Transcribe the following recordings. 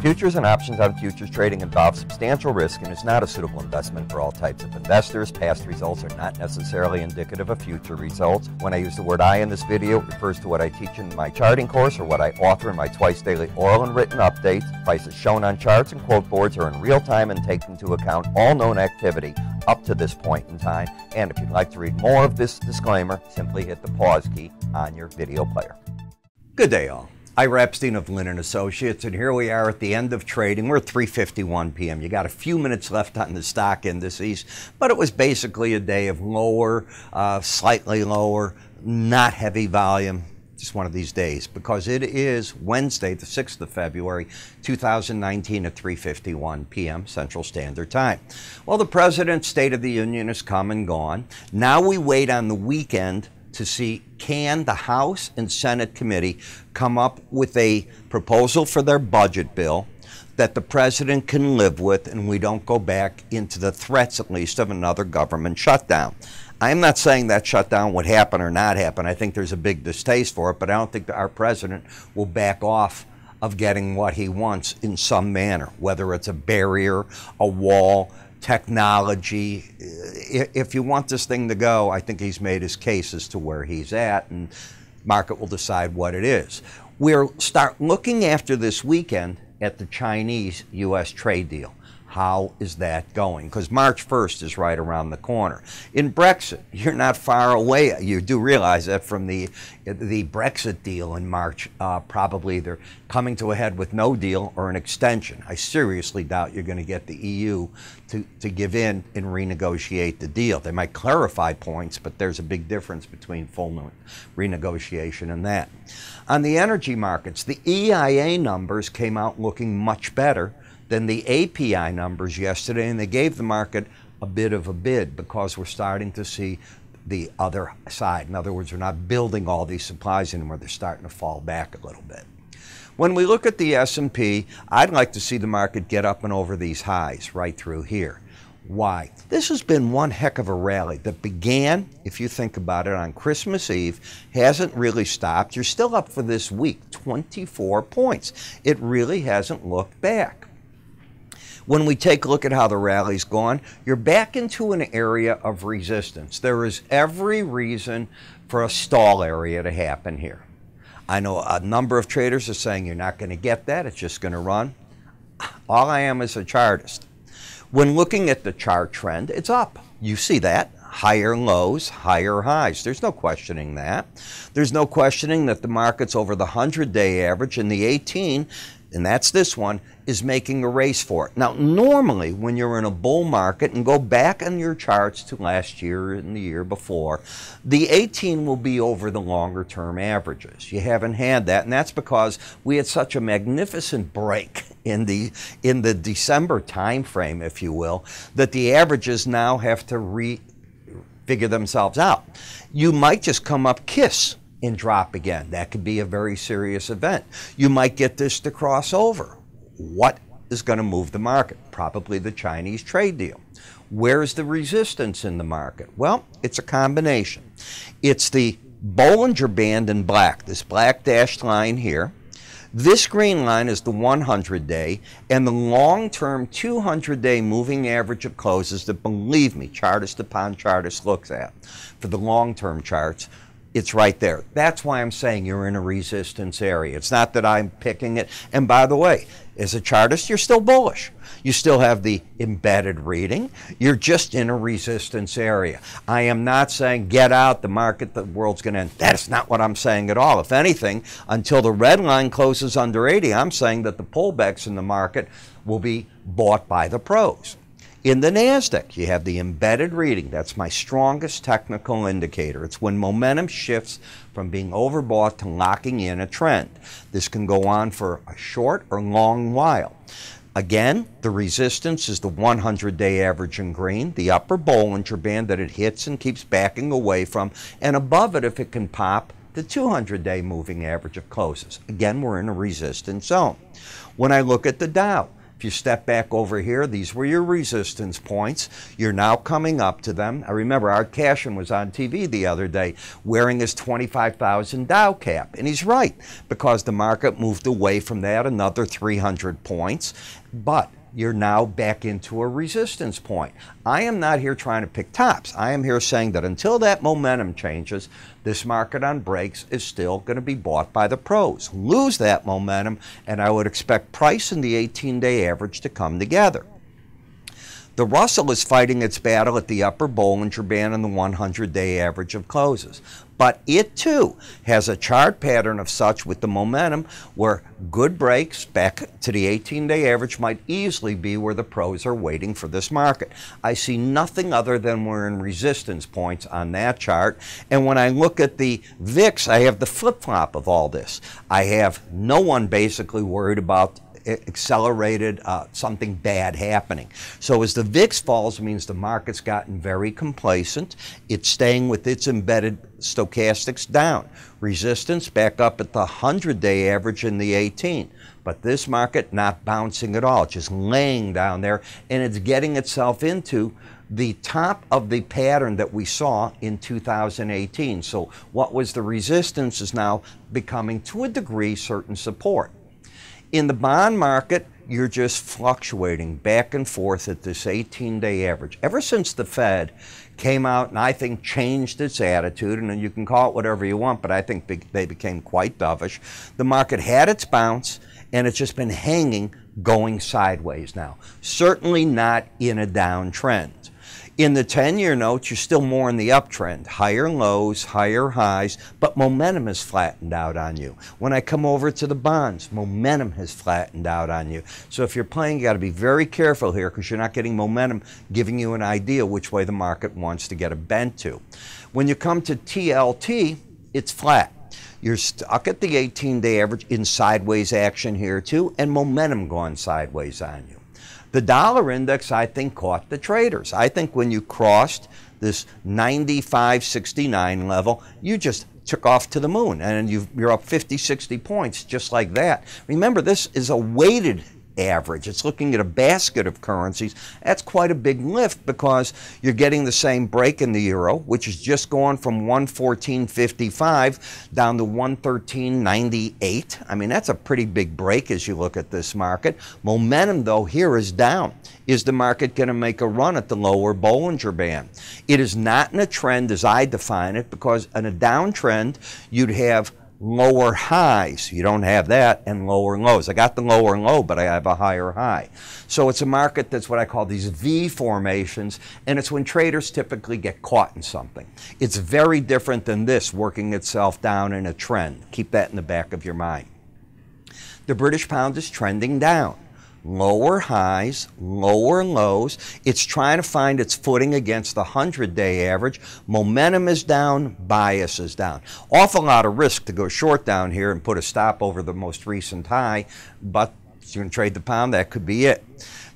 Futures and options on futures trading involve substantial risk and is not a suitable investment for all types of investors. Past results are not necessarily indicative of future results. When I use the word I in this video, it refers to what I teach in my charting course or what I author in my twice daily oral and written updates. Prices shown on charts and quote boards are in real time and take into account all known activity up to this point in time. And if you'd like to read more of this disclaimer, simply hit the pause key on your video player. Good day, all. Ira Epstein of Linn Associates, and here we are at the end of trading. We're at 3:51 p.m. You got a few minutes left on the stock indices, but it was basically a day of lower, slightly lower, not heavy volume. Just one of these days, because it is Wednesday, the 6th of February, 2019 at 3:51 p.m. Central Standard Time. Well, the President's State of the Union has come and gone. Now we wait on the weekend to see, can the House and Senate committee come up with a proposal for their budget bill that the President can live with, and we don't go back into the threats, at least, of another government shutdown. I'm not saying that shutdown would happen or not happen. I think there's a big distaste for it, but I don't think that our President will back off of getting what he wants in some manner, whether it's a barrier, a wall, technology. If you want this thing to go, I think he's made his case as to where he's at, and market will decide what it is. We'll start looking after this weekend at the Chinese-U.S. trade deal. How is that going? Because March 1st is right around the corner. In Brexit, you're not far away. You do realize that from the Brexit deal in March, probably they're coming to a head with no deal or an extension. I seriously doubt you're going to get the EU to give in and renegotiate the deal. They might clarify points, but there's a big difference between full renegotiation and that. On the energy markets, the EIA numbers came out looking much better than the API numbers yesterday, and they gave the market a bit of a bid because we're starting to see the other side. In other words, we're not building all these supplies anymore. They're starting to fall back a little bit. When we look at the S&P, I'd like to see the market get up and over these highs right through here. Why? This has been one heck of a rally that began, if you think about it, on Christmas Eve, hasn't really stopped. You're still up for this week, 24 points. It really hasn't looked back. When we take a look at how the rally's gone, you're back into an area of resistance. There is every reason for a stall area to happen here. I know a number of traders are saying you're not going to get that, it's just going to run. All I am is a chartist. When looking at the chart trend, it's up. You see that. Higher lows, higher highs. There's no questioning that. There's no questioning that the market's over the 100-day average, and the 18, and that's this one, is making a race for it. Now, normally, when you're in a bull market, and go back on your charts to last year and the year before, the 18 will be over the longer-term averages. You haven't had that, and that's because we had such a magnificent break in the December time frame, if you will, that the averages now have to figure themselves out. You might just come up kiss and drop again. That could be a very serious event. You might get this to cross over. What is going to move the market? Probably the Chinese trade deal. Where's the resistance in the market? Well, it's a combination. It's the Bollinger Band in black, this black dashed line here. This green line is the 100-day, and the long-term 200-day moving average of closes that, believe me, chartist upon chartist looks at. For the long-term charts, it's right there. That's why I'm saying you're in a resistance area. It's not that I'm picking it. And by the way, as a chartist, you're still bullish. You still have the embedded reading. You're just in a resistance area. I am not saying get out, the market, the world's going to end. That's not what I'm saying at all. If anything, until the red line closes under 80, I'm saying that the pullbacks in the market will be bought by the pros. In the NASDAQ, you have the embedded reading. That's my strongest technical indicator. It's when momentum shifts from being overbought to locking in a trend. This can go on for a short or long while. Again, the resistance is the 100-day average in green, the upper Bollinger Band that it hits and keeps backing away from, and above it, if it can pop, the 200-day moving average of closes. Again, we're in a resistance zone. When I look at the Dow, If you step back over here, these were your resistance points. You're now coming up to them. I remember Art Cashin was on TV the other day wearing his 25,000 Dow cap. And he's right, because the market moved away from that another 300 points. But you're now back into a resistance point. I am not here trying to pick tops. I am here saying that until that momentum changes, this market on breaks is still going to be bought by the pros. Lose that momentum, and I would expect price and the 18-day average to come together. The Russell is fighting its battle at the upper Bollinger Band and the 100-day average of closes. But it, too, has a chart pattern of such with the momentum where good breaks back to the 18-day average might easily be where the pros are waiting for this market. I see nothing other than we're in resistance points on that chart. And when I look at the VIX, I have the flip-flop of all this. I have no one basically worried about accelerated something bad happening. So as the VIX falls, it means the market's gotten very complacent. It's staying with its embedded stochastics down. Resistance back up at the 100-day average in the 18. But this market not bouncing at all, just laying down there, and it's getting itself into the top of the pattern that we saw in 2018. So what was the resistance is now becoming, to a degree, certain support. In the bond market, you're just fluctuating back and forth at this 18-day average. Ever since the Fed came out and I think changed its attitude, and you can call it whatever you want, but I think they became quite dovish, the market had its bounce, and it's just been hanging, going sideways now. Certainly not in a downtrend. In the 10-year notes, you're still more in the uptrend. Higher lows, higher highs, but momentum has flattened out on you. When I come over to the bonds, momentum has flattened out on you. So if you're playing, you got to be very careful here because you're not getting momentum giving you an idea which way the market wants to get a bent to. When you come to TLT, it's flat. You're stuck at the 18-day average in sideways action here too, and momentum going sideways on you. The dollar index, I think, caught the traders. I think when you crossed this 95.69 level, you just took off to the moon, and you're up 50, 60 points just like that. Remember, this is a weighted average. It's looking at a basket of currencies. That's quite a big lift because you're getting the same break in the euro, which is just going from 114.55 down to 113.98. I mean, that's a pretty big break as you look at this market. Momentum, though, here is down. Is the market going to make a run at the lower Bollinger Band? It is not in a trend as I define it, because in a downtrend, you'd have lower highs. You don't have that, and lower lows. I got the lower low, but I have a higher high. So it's a market that's what I call these V formations, and it's when traders typically get caught in something. It's very different than this working itself down in a trend. Keep that in the back of your mind. The British pound is trending down. Lower highs, lower lows. It's trying to find its footing against the 100-day average. Momentum is down, bias is down. Awful lot of risk to go short down here and put a stop over the most recent high, but if you're going to trade the pound, that could be it.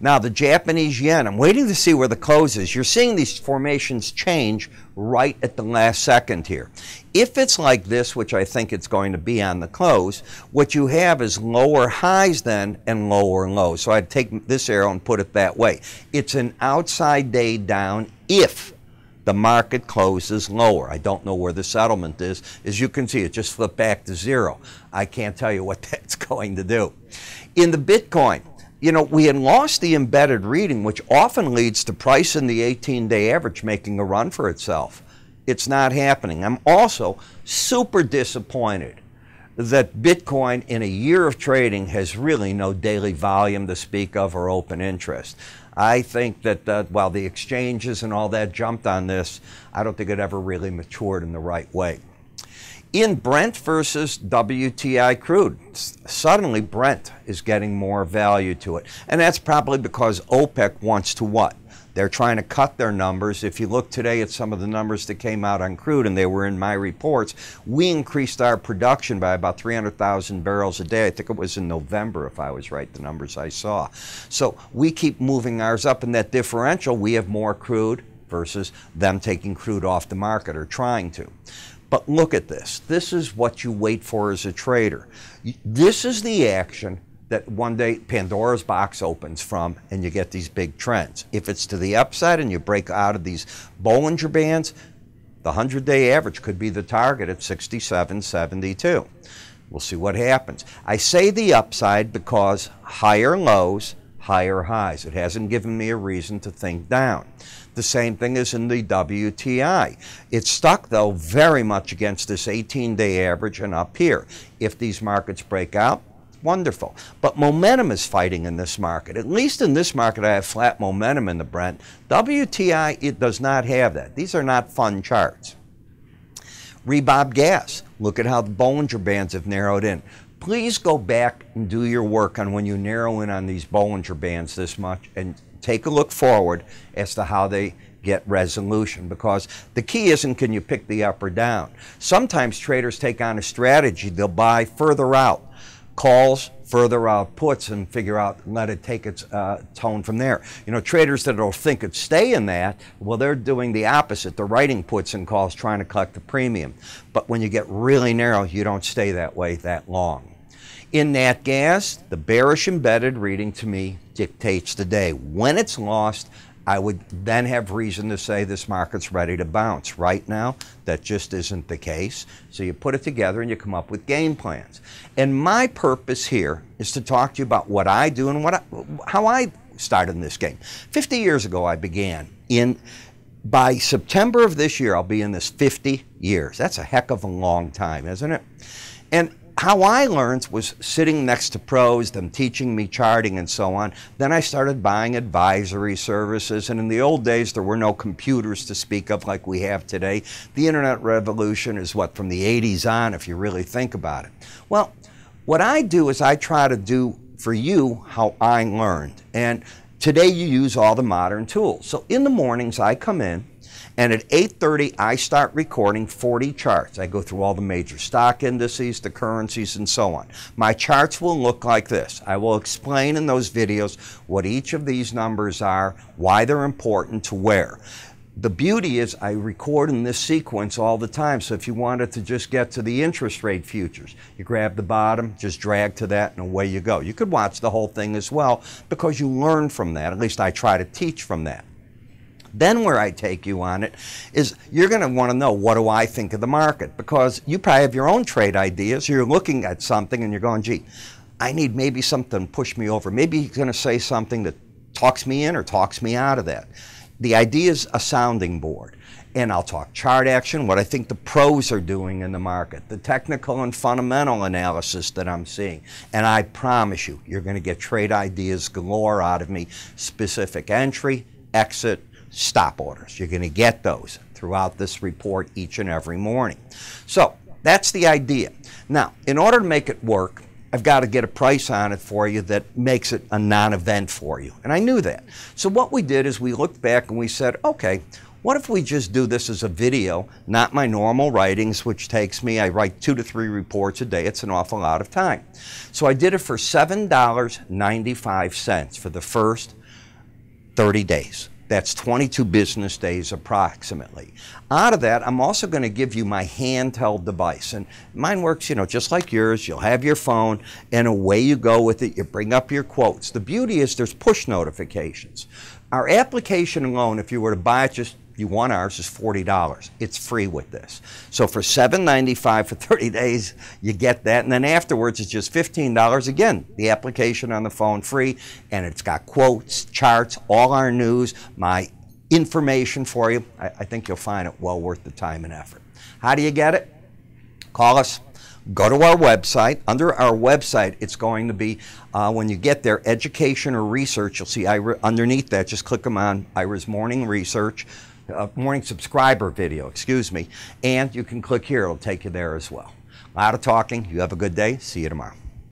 Now, the Japanese yen, I'm waiting to see where the close is. You're seeing these formations change right at the last second here. If it's like this, which I think it's going to be on the close, what you have is lower highs then and lower lows. So I'd take this arrow and put it that way. It's an outside day down if the market closes lower. I don't know where the settlement is. As you can see, it just flipped back to zero. I can't tell you what that's going to do. In the Bitcoin, you know, we had lost the embedded reading, which often leads to price in the 18-day average making a run for itself. It's not happening. I'm also super disappointed that Bitcoin in a year of trading has really no daily volume to speak of or open interest. I think that while the exchanges and all that jumped on this, I don't think it ever really matured in the right way. In Brent versus WTI crude, suddenly Brent is getting more value to it. And that's probably because OPEC wants to what? They're trying to cut their numbers. If you look today at some of the numbers that came out on crude, and they were in my reports, we increased our production by about 300,000 barrels a day. I think it was in November, if I was right, the numbers I saw. So we keep moving ours up in that differential. We have more crude versus them taking crude off the market or trying to. But look at this. This is what you wait for as a trader. This is the action that one day Pandora's box opens from and you get these big trends. If it's to the upside and you break out of these Bollinger Bands, the 100-day average could be the target at 67.72. We'll see what happens. I say the upside because higher lows, higher highs. It hasn't given me a reason to think down. The same thing is in the WTI. It's stuck, though, very much against this 18-day average and up here. If these markets break out, wonderful. But momentum is fighting in this market. At least in this market, I have flat momentum in the Brent. WTI, it does not have that. These are not fun charts. Rebob gas. Look at how the Bollinger Bands have narrowed in. Please go back and do your work on when you narrow in on these Bollinger Bands this much and take a look forward as to how they get resolution, because the key isn't can you pick the up or down. Sometimes traders take on a strategy. They'll buy further out calls, further out puts, and figure out, let it take its tone from there. You know, traders that will think it stay in that, well, they're doing the opposite. They're writing puts and calls trying to collect the premium. But when you get really narrow, you don't stay that way that long. In nat gas, the bearish embedded reading to me dictates the day. When it's lost, I would then have reason to say this market's ready to bounce. Right now, that just isn't the case. So you put it together and you come up with game plans. And my purpose here is to talk to you about what I do and how I started in this game. 50 years ago, I began. By September of this year, I'll be in this 50 years. That's a heck of a long time, isn't it? And how I learned was sitting next to pros, them teaching me charting and so on. Then I started buying advisory services, and in the old days there were no computers to speak of like we have today. The internet revolution is what, from the 80s on, if you really think about it. Well, what I do is I try to do for you how I learned. And today you use all the modern tools. So in the mornings I come in, and at 8:30, I start recording 40 charts. I go through all the major stock indices, the currencies, and so on. My charts will look like this. I will explain in those videos what each of these numbers are, why they're important to where. The beauty is I record in this sequence all the time, so if you wanted to just get to the interest rate futures, you grab the bottom, just drag to that, and away you go. You could watch the whole thing as well because you learn from that. At least I try to teach from that. Then where I take you on it is you're going to want to know, what do I think of the market? Because you probably have your own trade ideas. You're looking at something and you're going, gee, I need maybe something to push me over. Maybe he's going to say something that talks me in or talks me out of that. The idea is a sounding board. And I'll talk chart action, what I think the pros are doing in the market, the technical and fundamental analysis that I'm seeing. And I promise you, you're going to get trade ideas galore out of me, specific entry, exit, stop orders. You're going to get those throughout this report each and every morning. So that's the idea. Now, in order to make it work, I've got to get a price on it for you that makes it a non-event for you. And I knew that. So what we did is we looked back and we said, okay, what if we just do this as a video, not my normal writings, which takes me, I write 2 to 3 reports a day. It's an awful lot of time. So I did it for $7.95 for the first 30 days. That's 22 business days approximately. Out of that, I'm also going to give you my handheld device. And mine works, you know, just like yours. You'll have your phone, and away you go with it. You bring up your quotes. The beauty is there's push notifications. Our application alone, if you were to buy it, just you want ours, is $40. It's free with this. So for $7.95 for 30 days, you get that. And then afterwards, it's just $15. Again, the application on the phone free. And it's got quotes, charts, all our news, my information for you. I think you'll find it well worth the time and effort. How do you get it? Call us. Go to our website. Under our website, it's going to be, when you get there, education or research. You'll see Ira underneath that. Just click them on Ira's morning research. Morning subscriber video, excuse me, and you can click here. It'll take you there as well. A lot of talking. You have a good day. See you tomorrow.